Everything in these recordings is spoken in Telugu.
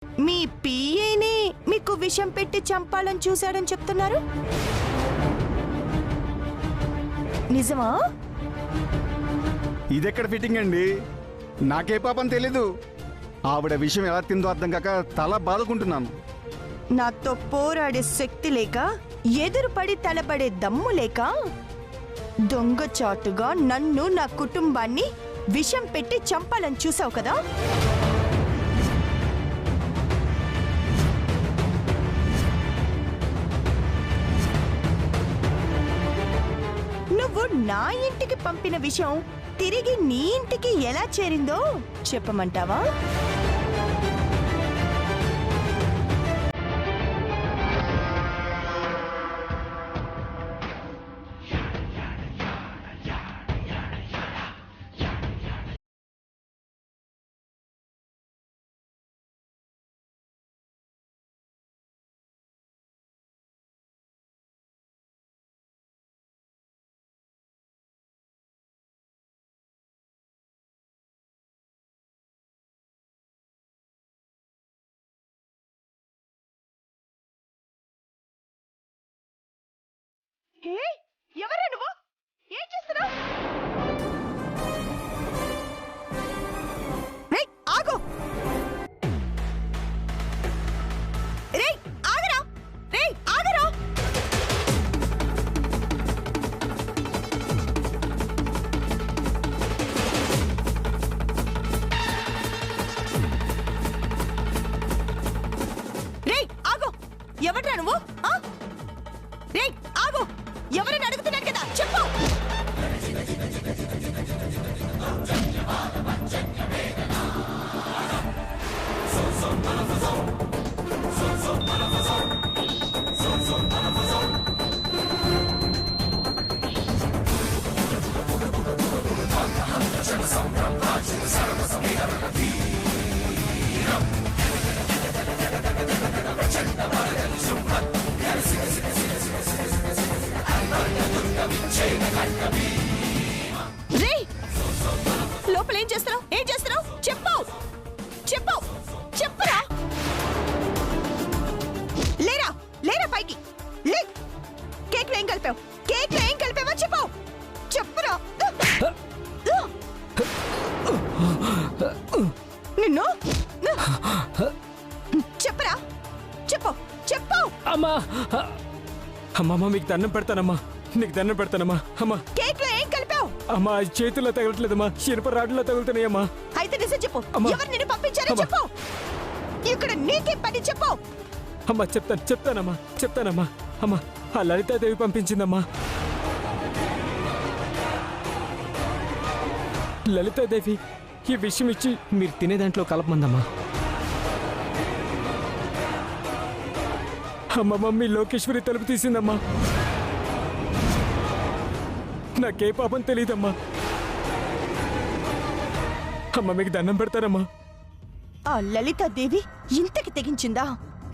మీ పిఏని మీకు విషం పెట్టి చంపాలని చూశాడని చెప్తున్నారు, నిజమా? ఇదెక్కడ ఫిట్టింగ్ అండి? నాకే పాపం తెలీదు. ఆవిడ విషయం ఎలా తిందో అర్థం కాక తల బాదుకుంటున్నాను. నాతో పోరాడే శక్తి లేక, ఎదురుపడి తలపడే దమ్ము లేక, దొంగచాటుగా నన్ను నా కుటుంబాన్ని విషం పెట్టి చంపాలని చూసావు కదా? నువ్వు నా ఇంటికి పంపిన విషయం తిరిగి నీ ఇంటికి ఎలా చేరిందో చెప్పమంటావా? ఎవరా నువ్వు? ఏం చేస్తున్నావు? ఆగు! రేయ్ ఆగరా! రేయ్ ఆగరా! రేయ్ ఆగు! ఎవడ్రా నువ్వు? రేయ్ ఆగు! ఎవరైనా అడుగుతున్నాను కదా, చెప్పు. రేయ్ లోపల ఏం చేస్తున్నావు? ఏం చేస్తున్నావు? చెప్పు చెప్పు చెప్పురా! లేరా లేరా పైకి లే! కేక్ లో ఏం కలిపావు? కేక్ లో ఏం కలిపావో చెప్పు! చెప్పురా! నిన్ను చెప్పరా! చెప్పు చెప్పు! అమ్మా అమ్మమ్మ, మీకు దండం పెడతానమ్మా, నీకు దండం పెడతానమ్మా. అమ్మా కేక్ లో ఏం కలిపావు? అమ్మా, చేతుల్లో తగలట్లేదమ్మా, ఇనుప రాడ్లో తగులుతున్నాయమ్మా. అయితే నిజం చెప్పు, ఎవరు నిన్ను పంపించారో చెప్పు. ఇక్కడ నీకే పని చెప్పు. అమ్మా చెప్తానమ్మా చెప్తానమ్మా. అమ్మా, ఆ లలితాదేవి పంపించిందమ్మా. లలితాదేవి ఈ విషయం ఇచ్చి మీరు తినే దాంట్లో కలపమందమ్మా. అమ్మ మమ్మీ లోకేశ్వరి తలుపు తీసిందమ్మా. నాకే పాపం తెలియదమ్మా. అమ్మ, మీకు దండం పెడతారమ్మా. ఆ లలితాదేవి ఇంతకి తెగించిందా?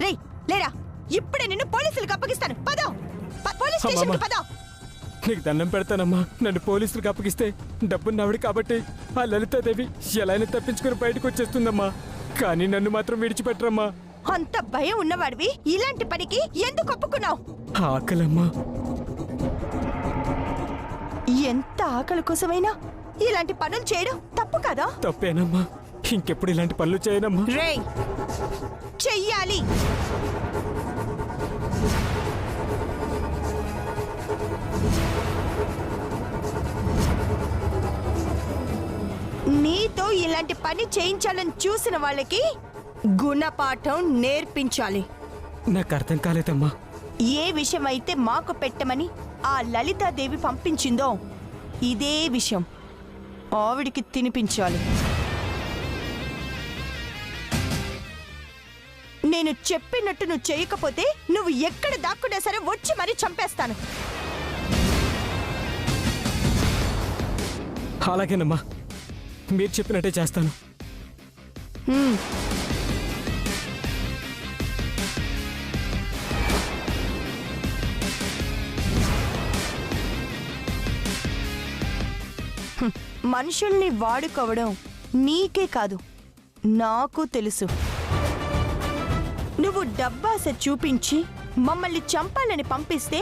రేయ్ లేరా, ఇప్పుడే నిన్ను పోలీసులకు అప్పగిస్తాను. పదో పోలీస్ స్టేషన్కి పదో. నీకు దండం పెడతానమ్మా. నన్ను పోలీసులకు అప్పగిస్తే డబ్బున్నవిడి కాబట్టి ఆ లలితాదేవి ఎలా అయినా తప్పించుకుని బయటకు వచ్చేస్తుందమ్మా. కానీ నన్ను మాత్రం విడిచిపెట్టరమ్మా. అంత భయం ఉన్నవాడివి ఇలాంటి పనికి ఎందుకు ఒప్పుకున్నావు? ఆకలమ్మా. ఎంత ఆకలి కోసమైనా ఇలాంటి పనులు చేయడం తప్పు కదా? తప్పేనమ్మా, ఇంకెప్పుడు ఇలాంటి పనులు చేయనమ్మా. రేయ్ చెయ్యాలి. నీతో ఇలాంటి పని చేయించాలని చూసిన వాళ్ళకి గుణపాఠం నేర్పించాలి. నాకు అర్థం కాలేదమ్మా. ఏ విషయమైతే మాకు పెట్టమని ఆ లలితాదేవి పంపించిందో ఇదే విషయం ఆవిడికి తినిపించాలి. నేను చెప్పినట్టు నువ్వు చేయకపోతే నువ్వు ఎక్కడ దాక్కున్నా సరే వచ్చి మరీ చంపేస్తాను. అలాగేనమ్మా, మీరు చెప్పినట్టే చేస్తాను. మనుషుల్ని వాడుకోవడం నీకే కాదు నాకు తెలుసు. నువ్వు డబ్బాస చూపించి మమ్మల్ని చంపాలని పంపిస్తే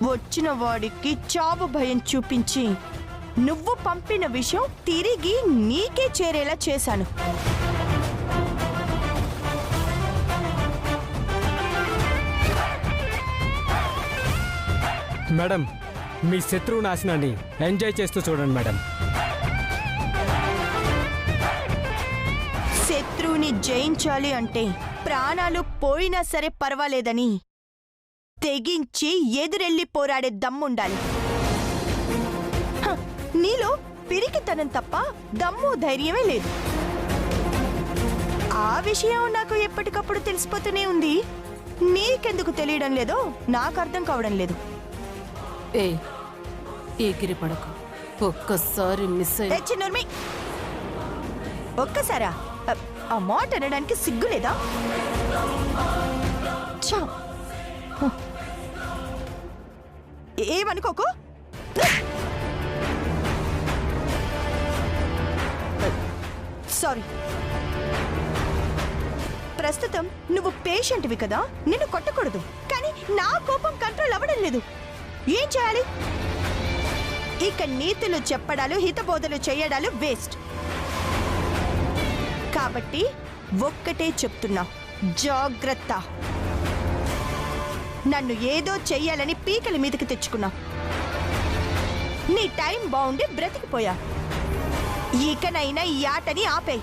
వచ్చిన వాడికి చావు భయం చూపించి నువ్వు పంపిన విషయం తిరిగి నీకే చేరేలా చేశాను. మేడం, మీ శత్రువు నాశనాన్ని ఎంజాయ్ చేస్తూ చూడండి మేడం. శత్రువుని జయించాలి అంటే ప్రాణాలు పోయినా సరే పర్వాలేదని తెగించి ఎదురెళ్ళి పోరాడే దమ్ముండాలి. నీలో పిరికితనం తప్ప దమ్ము ధైర్యమే లేదు. ఆ విషయం నాకు ఎప్పటికప్పుడు తెలిసిపోతూనే ఉంది. నీకెందుకు తెలియడం లేదో నాకు అర్థం కావడం లేదు. ఏ ఎగిరి పడకు, ఒక్కసారి మిస్ అయ్యి చిన్నోర్మి, ఒక్కసారా? ఆ మాట అనడానికి సిగ్గులేదా? ఛా! ఏమనుకోకు. సారీ. ప్రస్తుతం నువ్వు పేషెంట్వి కదా, నిన్ను కొట్టకూడదు. కానీ నా కోపం కంట్రోల్ అవ్వడం లేదు. ఏం చేయాలి? ఇక నీతులు చెప్పడాలు హితబోధలు చేయడాలు వేస్ట్. కాబట్టి ఒక్కటే చెప్తున్నా, జాగ్రత్త. నన్ను ఏదో చెయ్యాలని పీకల మీదకి తెచ్చుకున్నా. నీ టైం బాగుండి బ్రతికిపోయా. ఇకనైనా ఈ ఆటని ఆపే.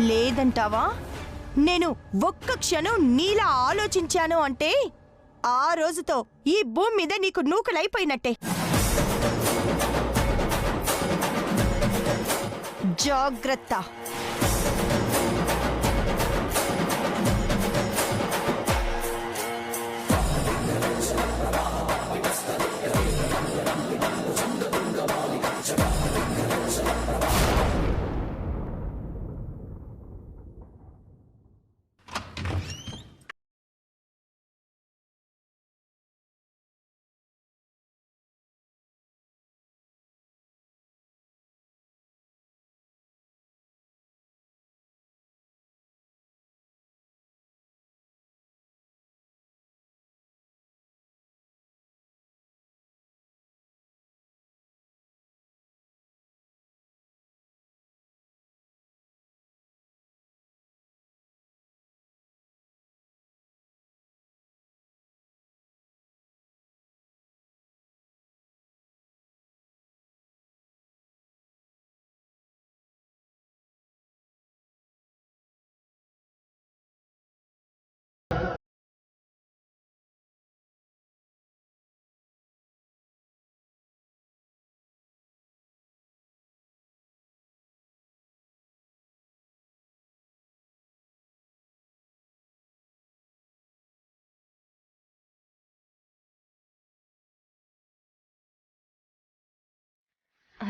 లేదంటావా? నేను ఒక్క క్షణం నీలా ఆలోచించాను అంటే ఆ రోజుతో ఈ భూమి మీద నీకు నూకలైపోయినట్టే. జాగ్రత్త.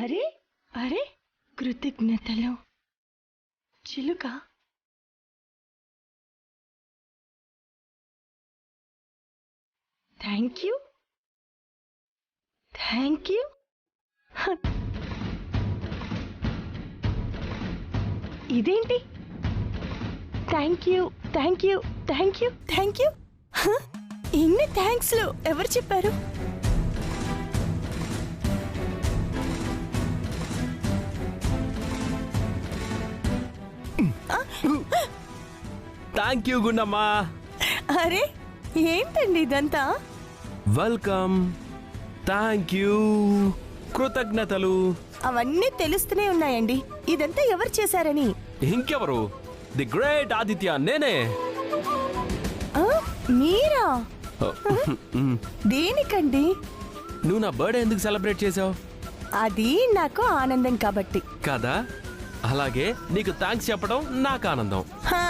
అరే అరే, కృతజ్ఞతలు చిలుక. Thank you, thank you. ఇదేంటి? Thank you, thank you, thank you, thank you. ఇన్ని థ్యాంక్స్లు ఎవరు చెప్పారు? Thank you Gundamma. అరే ఏంటండి ఇదంతా? వెల్కమ్, థ్యాంక్ యూ, కృతజ్ఞతలు. అవన్నీ తెలుస్తూనే ఉన్నాయండి. ఇదంతా ఎవరు చేశారని? ఇంకెవరు? ది గ్రేట్ ఆదిత్య, నేనే. ఆ, మీరా? దేనికండి? నువ్వు నా బర్త్డే ఎందుకు సెలబ్రేట్ చేసావు? అది నాకు ఆనందం కాబట్టి కదా, అలాగే నీకు థ్యాంక్స్ చెప్పడం నాకు ఆనందం. హా,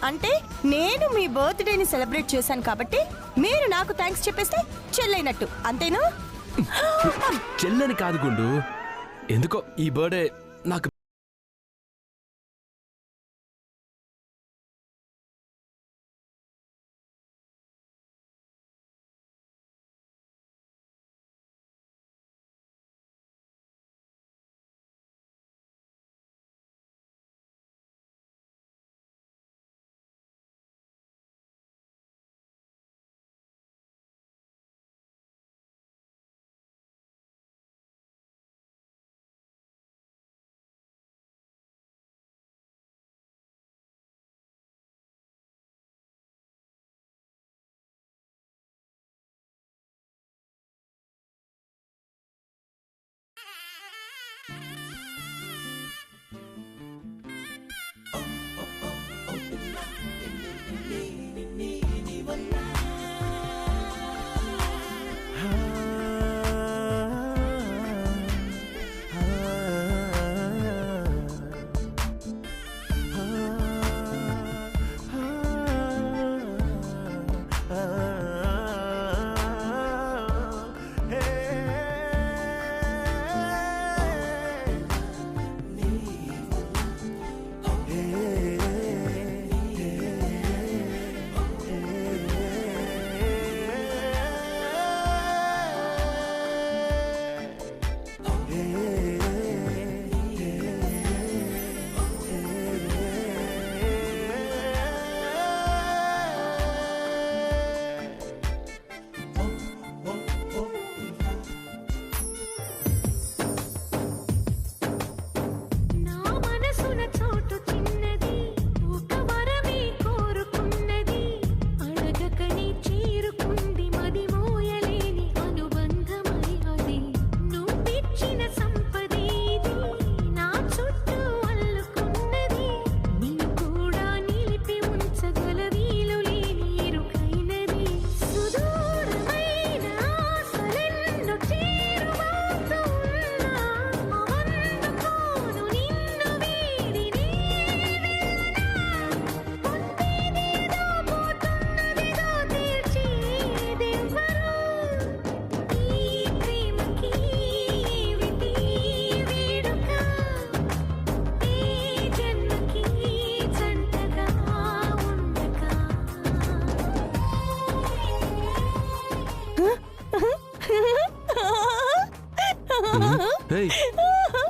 అంటే నేను మీ బర్త్డేని సెలబ్రేట్ చేశాను కాబట్టి మీరు నాకు థ్యాంక్స్ చెప్పేస్తే చెల్లైనట్టు, అంతేనా? చెల్లని కాదు గుండు, ఎందుకో ఈ బర్త్డే నాకు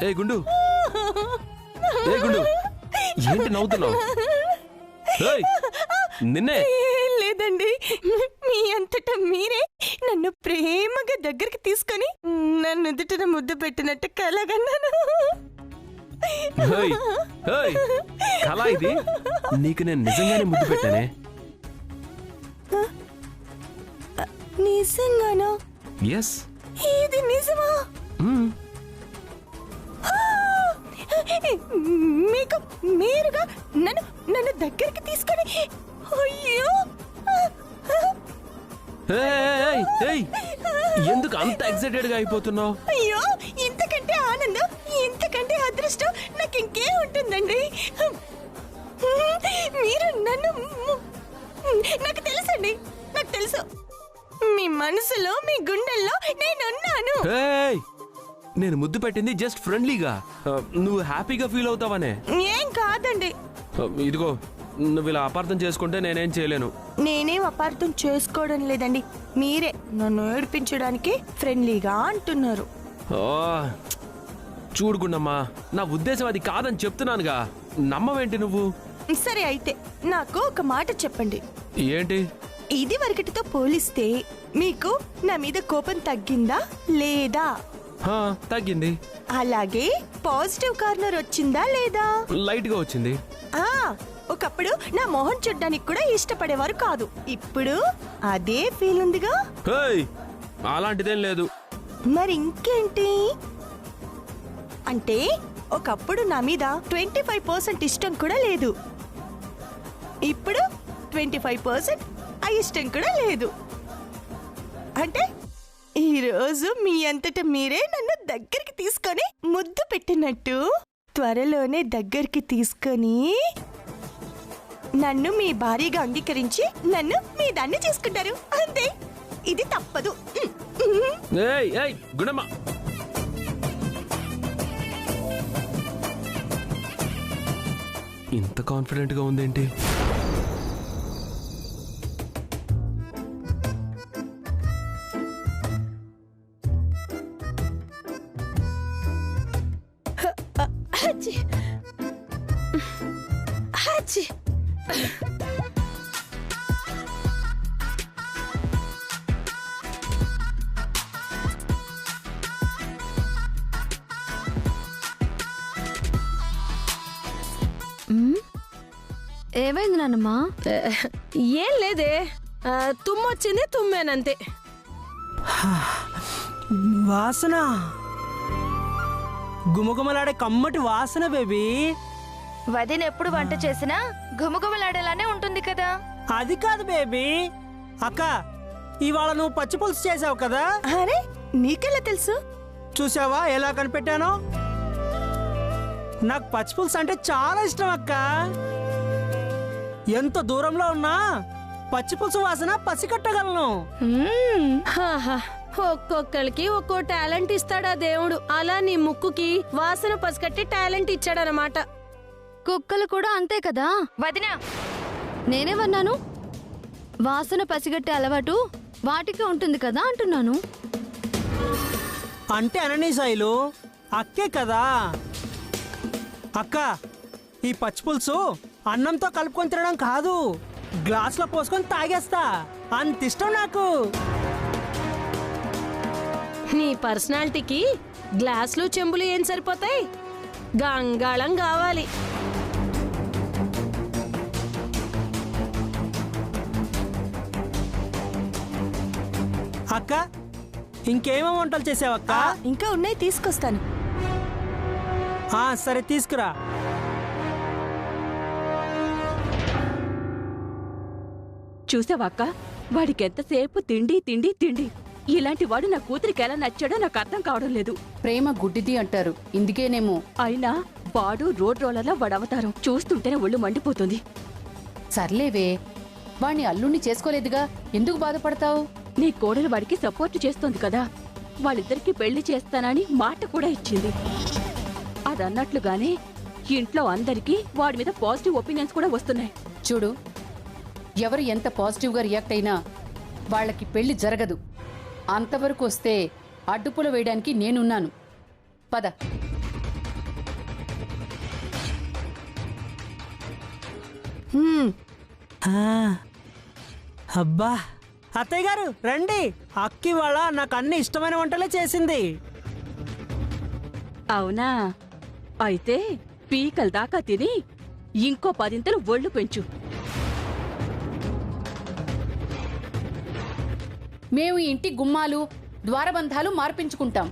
ఏ గుండు ఏంటి నవ్వుతున్నావు? ఏయ్, నిన్నే. ఏం లేదండి, మీ అంతటా మీరే నన్ను ప్రేమగా దగ్గరికి తీసుకొని నన్ను ఎదుటిన ముద్దు పెట్టినట్టు కలగన్నాను. ఏయ్, ఏయ్, కళ ఇది? నీకు నేను నిజంగానే ముద్దు పెట్టానే. నిజంగానా? ఎస్. ఇది నిజమా? మీకు మీరుగా నన్ను నన్ను దగ్గరికి తీసుకొని అయ్యో ఏయ్, ఏయ్, ఎందుకు అంత ఎక్సైటెడ్ గా అయిపోతున్నావు? అయ్యో, ఇంతకంటే ఆనందం, ఇంతకంటే అదృష్టం నాకు ఇంకే ఉంటుందండి. మీరు నన్ను నాకు తెలుసండి, నాకు తెలుసు. మీ మనసులో, మీ గుండెల్లో నేనున్నాను. ఏయ్, నేను ముద్దు పెట్టింది జస్ట్ ఫ్రెండ్లీగా. నువ్వు హ్యాపీగా ఫీల్ అవుతావనే. ఏం కాదండి. ఇదిగో, నువ్వు ఇలా అపార్థం చేసుకుంటే నేనేం చేయలేను. నేనేం అపార్థం చేసుకోవడం లేదండి, మీరే నన్ను ఏడిపించడానికి ఫ్రెండ్లీగా అంటున్నారు. ఓ, చూడుకున్నమ్మా, నా ఉద్దేశం అది కాదని చెప్తున్నానుగా. నమ్మవేంటి నువ్వు? సరే అయితే నాకు ఒక మాట చెప్పండి. ఏంటి? ఇది వరకటితో పోలిస్తే మీకు నా మీద కోపం తగ్గిందా లేదా? తగ్గింది. అలాగే పాజిటివ్ కార్నర్ వచ్చిందా లేదా? లైట్ గా వచ్చింది. ఒకప్పుడు నా మొహం చూడ్డానికి కూడా ఇష్టపడేవారు కాదు, ఇప్పుడు అదే ఫీల్ ఉందిగా. అలాంటిదేం లేదు. మరి ఇంకేంటి? అంటే ఒకప్పుడు నా మీద 25% ఇష్టం కూడా లేదు, ఇప్పుడు 25% ఇష్టం కూడా లేదు. అంటే ఈరోజు మీ అంతటా మీరే నన్ను దగ్గరికి తీసుకొని ముద్దు పెట్టినట్టు త్వరలోనే దగ్గరికి తీసుకొని నన్ను మీ భార్యగా అంగీకరించి నన్ను మీ దాన్ని చేసుకుంటారు. అంతే, ఇది తప్పదు. గుణమ్మ, ఇంత కాన్ఫిడెంట్ గా ఉందేంటి? ఏమైంది నాన్నమ్మా? ఏం లేదే, తుమ్మొచ్చింది, తుమ్మేనంతే. వాసన, గుమగుమలాడే కమ్మటి వాసన బేబీ. వదిన ఎప్పుడు వంట చేసినా గుమగుమలాడేలానే ఉంటుంది కదా. అది కాదు బేబీ. అక్క, ఇవాళ నువ్వు పచ్చి పులుసు చేసావు కదా. అరే, నీకెలా తెలుసు? చూసావా ఎలా కనిపెట్టానో? నాకు పచ్చి పులుసు అంటే చాలా ఇష్టం అక్క. ఎంత దూరంలో ఉన్నా పచ్చి పులుసు వాసన పసికట్టగలను. ఒక్కొక్కరికి ఒక్కో టాలెంట్ ఇస్తాడా దేవుడు. అలా నీ ముక్కుకి వాసన పసికట్టి టాలెంట్ ఇచ్చాడనమాట. కుక్కలు కూడా అంతే కదా వదినా. నేనేమన్నాను? వాసన పసిగట్టే అలవాటు వాటికి ఉంటుంది కదా అంటున్నాను. అంటే అననీ శైలు అక్కే కదా. అక్క, ఈ పచ్చి పులుసు అన్నంతో కలుపుకొని తినడం కాదు, గ్లాసులో పోసుకొని తాగేస్తా. అంత ఇష్టం నాకు. నీ పర్సనాలిటీకి గ్లాసులు చెంబులు ఏం సరిపోతాయి, గంగాళం కావాలి. అక్క, ఇంకేమో వంటలు చేసావక్క? ఇంకా ఉన్నాయి, తీసుకొస్తాను. సరే తీసుకురా. చూసావాక్క, వాడికి ఎంతసేపు తిండి తిండి తిండి. ఇలాంటి వాడు నా కూతురికి ఎలా నచ్చాడో నాకు అర్థం కావడం లేదు. ప్రేమ గుడ్డిది అంటారు, ఇందుకేనేమో. అయినా వాడు రోడ్ రోలర్లా వాడు అవతారం చూస్తుంటేనే ఒళ్ళు మండిపోతుంది. సర్లేవే, వాణ్ణి అల్లుణ్ణి చేసుకోలేదుగా, ఎందుకు బాధపడతావు? నీ కోడలు వాడికి సపోర్ట్ చేస్తోంది కదా. వాళ్ళిద్దరికి పెళ్లి చేస్తానని మాట కూడా ఇచ్చింది. అదన్నట్లుగానే ఇంట్లో అందరికీ వాడి మీద పాజిటివ్ ఒపీనియన్స్ కూడా వస్తున్నాయి. చూడు, ఎవరు ఎంత పాజిటివ్గా రియాక్ట్ అయినా వాళ్ళకి పెళ్లి జరగదు. అంతవరకు వస్తే అడ్డుపుల వేయడానికి నేనున్నాను. పద. హ్మ్, ఆ, అబ్బా అత్తయ్య గారు రండి. అక్క ఇవాళ నాకు అన్ని ఇష్టమైన వంటలే చేసింది. అవునా? అయితే పీకల దాకా తిని ఇంకో 10 ఒళ్ళు పెంచు. మేము ఇంటి గుమ్మాలు ద్వారబంధాలు మార్పించుకుంటాం.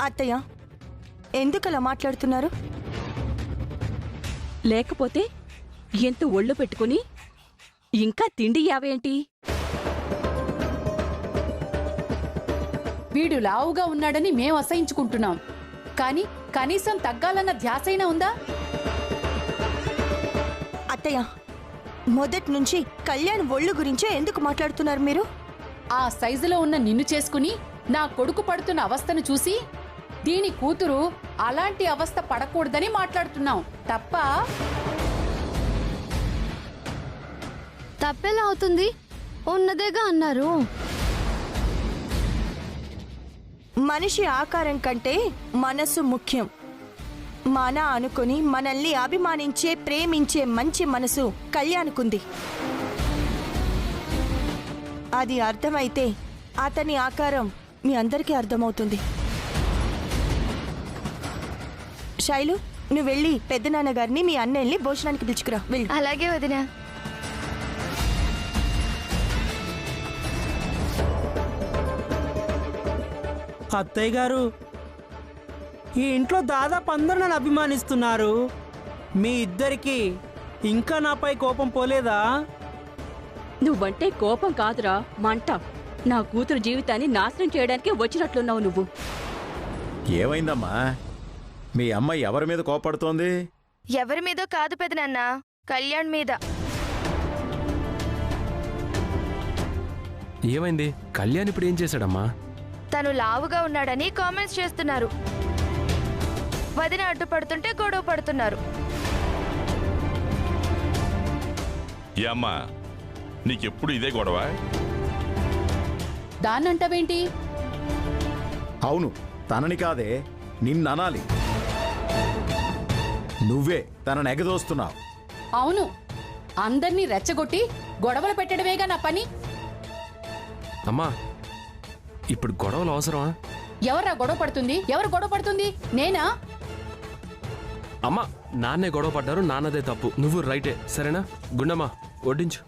అత్తయ్య ఎందుకలా మాట్లాడుతున్నారు? లేకపోతే ఎంత ఒళ్ళు పెట్టుకుని ఇంకా తిండి యావేంటి? వీడు లావుగా ఉన్నాడని మేం అసహించుకుంటున్నాం, కానీ కనీసం తగ్గాలన్న ధ్యాసైనా ఉందా? అత్తయ్య మొదటి నుంచి కళ్యాణ్ ఒళ్ళు గురించే ఎందుకు మాట్లాడుతున్నారు మీరు? ఆ సైజులో ఉన్న నిన్ను చేసుకుని నా కొడుకు పడుతున్న అవస్థను చూసి దీని కూతురు అలాంటి అవస్థ పడకూడదని మాట్లాడుతున్నాం తప్ప. తప్పెలా అవుతుంది? ఉన్నదేగా అన్నారు. మనిషి ఆకారం కంటే మనసు ముఖ్యం. మన అనుకుని మనల్ని అభిమానించే ప్రేమించే మంచి మనసు కళ్యాణ్కుంది. అది అర్థమైతే అతని ఆకారం మీ అందరికీ అర్థమవుతుంది. శైలు, నువ్వు వెళ్ళి పెద్దనాన్నగారిని మీ అన్నయ్యని భోజనానికి పిలుచుకురా. వెళ్ళి. అలాగే వదినా. అత్తయ్య గారు, ఈ ఇంట్లో దాదాపు అందరూ నన్ను అభిమానిస్తున్నారు. మీ ఇద్దరికి ఇంకా నాపై కోపం పోలేదా? నువ్వంటే కోపం కాదురా, మంట. నా కూతురు జీవితాన్ని నాశనం చేయడానికి వచ్చినట్లున్నావు నువ్వు. ఏమైందమ్మా? మీ అమ్మ ఎవరి మీద కోపడుతోంది? ఎవరి మీదో కాదు పెదనాన్న, కళ్యాణ్ మీద. ఏమైంది? కళ్యాణ్ ఇప్పుడు ఏం చేశాడమ్మా? తను లావుగా ఉన్నాడని కామెంట్స్ చేస్తున్నారు. వదిన అడ్డుపడుతుంటే గొడవ పడుతున్నారు. ఏ అమ్మా, నీకెప్పుడు ఇదే గొడవ? దాన్నంటావేంటి? అవును, తనని కాదే నిన్ననాలి. నువ్వే తనను ఎగదోస్తున్నావు. అవును, అందర్నీ రెచ్చగొట్టి గొడవలు పెట్టడమేగా నా పని. అమ్మా, ఇప్పుడు గొడవలు అవసరమా? ఎవర్రా గొడవ పడుతుంది? ఎవరు గొడవ పడుతుంది? నేనా? అమ్మా, నాన్నే గొడవ పడ్డారు, నాన్నదే తప్పు. నువ్వు రైటే, సరేనా? గుండమ్మా వడ్డించు.